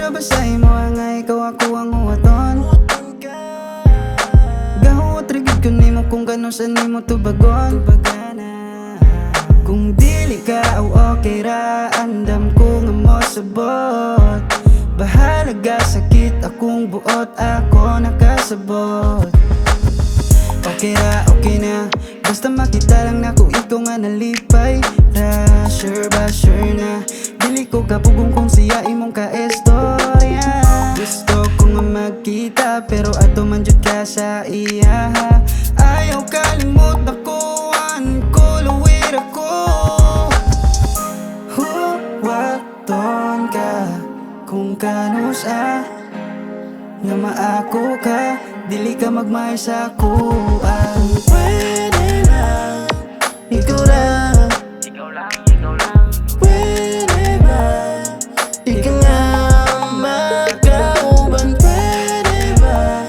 basahin mo nga ikaw ako ang huwaton. Gahuot rigid ko nimo kung gano sa nimo tubagon. Kung dili ka o okay ra, andam ko nga mo sabot. Bahalaga sakit akong buot, ako nakasabot. Okay ra, okay na, basta makita lang na ko ikaw nga nalipay ra. Sure ba, sure na, dili ko kapugong kung siya imong ka-estorya. Gusto ko nga magkita, pero ato man jud ka sa iya. Ayaw kalimot na kuhan ko, luwir ako. Huwaton ka, kung kano sa nga maako ka, dili ka magmay sa kuan. Pwede lang, ikaw lang. Ikaw lang, ikaw lang. Pwede ba, ikaw nga magkauban. Pwede ba,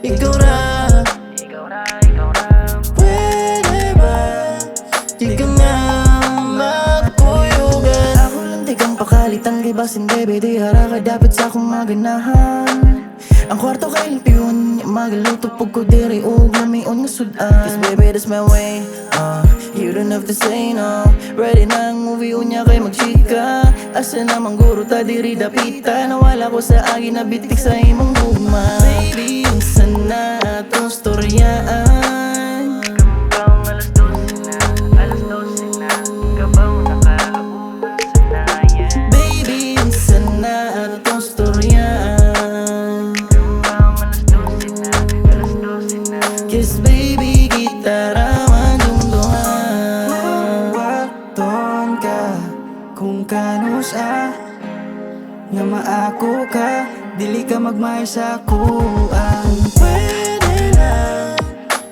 ikaw lang. Ikaw ra, ikaw lang. Pwede ba, ikaw nga magkuyugan. Ako lang di kang pakalitang libasin, baby, di hara ka dapat sa akong maganahan. Ang kwarto kay limpiyon, magaluto pag ko diri o gamion nga sudan. Cause baby, that's my way, you don't have to say no. Ready na ang movie, unya kay magchika. Asa namang guro ta diri dapita. Nawala ko sa agi na bitik sa imong gugma. Baby, yung sana atong storyaan. Kambang alas 12 na, alas 12 na. Kabaw nakaabot sa nayan. Baby, yung sana atong storyaan. Kambang alas 12 na, alas 12 na. Kiss baby, kita raman dumduhan. Huwaton ka, kung kano sa nga maako ka, dili ka magmay sa kuan. Pwede lang,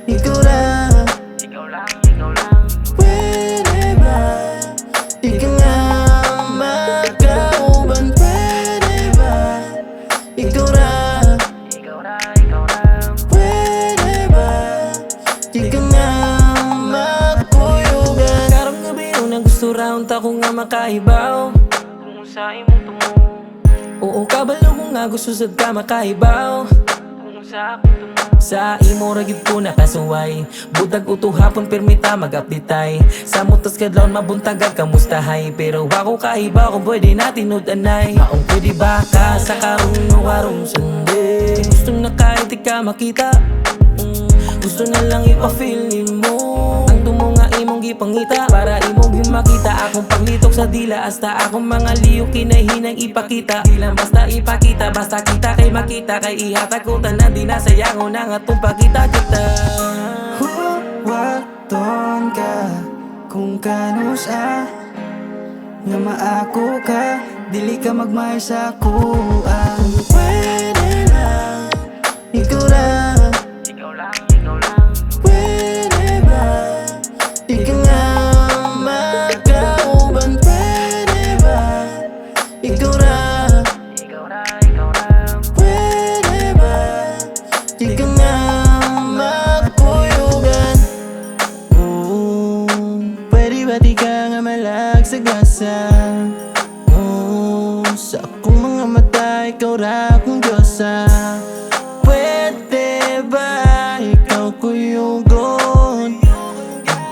ikaw lang. Ikaw lang, ikaw lang. Pwede ba, ikaw nga magkauban. Pwede ba, ikaw lang. Ikaw ra, ikaw lang. Pwede ba, ikaw nga magkuyugan. Karong gabi yung gusto round ako nga makaibaw. Kung sa imong tumo, Oo, kabalo ko nga gusto sad ka makaibaw. kung sa akong tumo. Sa imo ra gyud ko nakasuway. Budag uto hapon permita mag-updatay. Sa mutas kadlawon mabuntagag kamustahay. Pero ako kaiba kung pwede natin udanay. Maong pwede ba ka sa karong Sunday? Gusto na kahit di ka makita, gusto na lang ipa-feel mo ang tumo nga imong gipangita. Para imong gimakita akong paglitok sa dila. Hasta akong mga liyo kinahinang ipakita. Di lang basta ipakita, basta kita kay makita. Kay ihatag ko tanan, di nasayangon ang atong pagkita-kita. Huwaton ka, kung kano sa nga maako ka, dili ka magmay sa kuan. Pwede lang, ikaw lang. Ikaw lang, ikaw lang. Pwede ba, ikaw nga magkauban. Pwede ba, ikaw lang. Ikaw ra, ikaw lang. Pwede ba, ikaw nga magkuyugan. Pwede ba di ka nga malagsagasa? Sa akong mga mata, ikaw ra akong Diyosa. Pwede ba ikaw kuyugon?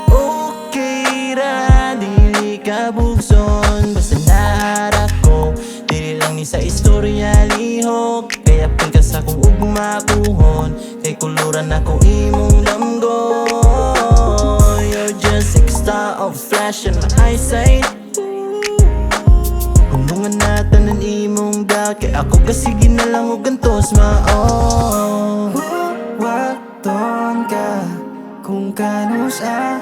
Okay ra, dili ka bugson. Basta nahara ko, dili lang ni sa istorya lihok. Kaya pin ka sa kong ugma kuhon, kay kuluran ako imong lamgoy. You're just star of flash in my eyesight. Hunungan natin ang imong doubt, kay ako kasigi na lang og gantos mao. Huwaton ka, kung kano sa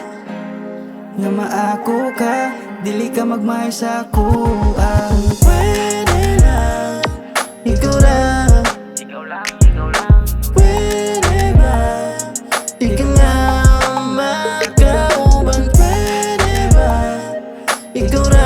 nga maako ka, dili ka magmay sa kuan. Pwede lang, ikaw lang. Ikaw lang, ikaw lang. Pwede ba, ikaw nga magkauban. Pwede ba, ikaw lang.